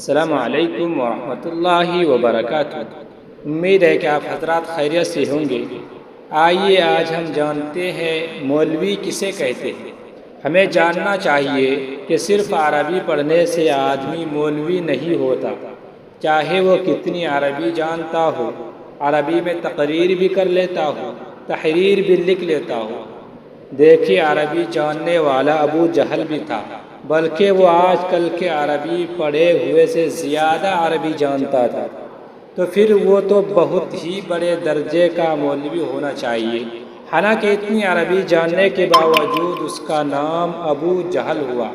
السلام علیکم ورحمۃ اللہ وبرکاتہ۔ امید ہے کہ آپ حضرات خیریت سے ہوں گے۔ آئیے آج ہم جانتے ہیں مولوی کسے کہتے ہیں۔ ہمیں جاننا چاہیے کہ صرف عربی پڑھنے سے آدمی مولوی نہیں ہوتا، چاہے وہ کتنی عربی جانتا ہو، عربی میں تقریر بھی کر لیتا ہو، تحریر بھی لکھ لیتا ہو۔ دیکھیے، عربی جاننے والا ابو جہل بھی تھا، بلکہ وہ آج کل کے عربی پڑھے ہوئے سے زیادہ عربی جانتا تھا، تو پھر وہ تو بہت ہی بڑے درجے کا مولوی ہونا چاہیے۔ حالانکہ اتنی عربی جاننے کے باوجود اس کا نام ابو جہل ہوا،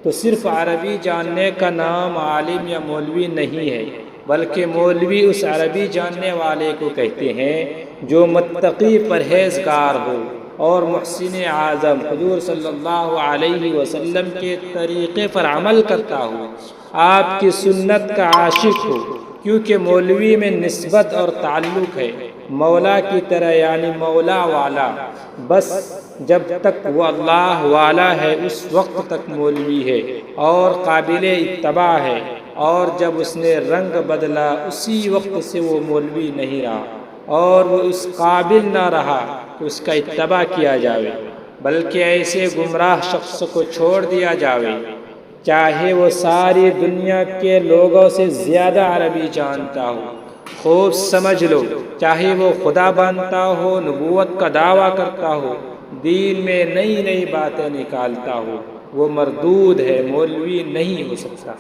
تو صرف عربی جاننے کا نام عالم یا مولوی نہیں ہے، بلکہ مولوی اس عربی جاننے والے کو کہتے ہیں جو متقی پرہیزگار ہو اور محسن اعظم حضور صلی اللہ علیہ وسلم کے طریقے پر عمل کرتا ہو، آپ کی سنت کا عاشق ہو، کیونکہ مولوی میں نسبت اور تعلق ہے مولا کی طرح، یعنی مولا والا۔ بس جب تک وہ اللہ والا ہے اس وقت تک مولوی ہے اور قابل اتباع ہے، اور جب اس نے رنگ بدلا اسی وقت سے وہ مولوی نہیں رہا اور وہ اس قابل نہ رہا کہ اس کا اتباع کیا جاوے، بلکہ ایسے گمراہ شخص کو چھوڑ دیا جاوے، چاہے وہ ساری دنیا کے لوگوں سے زیادہ عربی جانتا ہو۔ خوب سمجھ لو، چاہے وہ خدا بانتا ہو، نبوت کا دعویٰ کرتا ہو، دین میں نئی نئی باتیں نکالتا ہو، وہ مردود ہے، مولوی نہیں ہو سکتا۔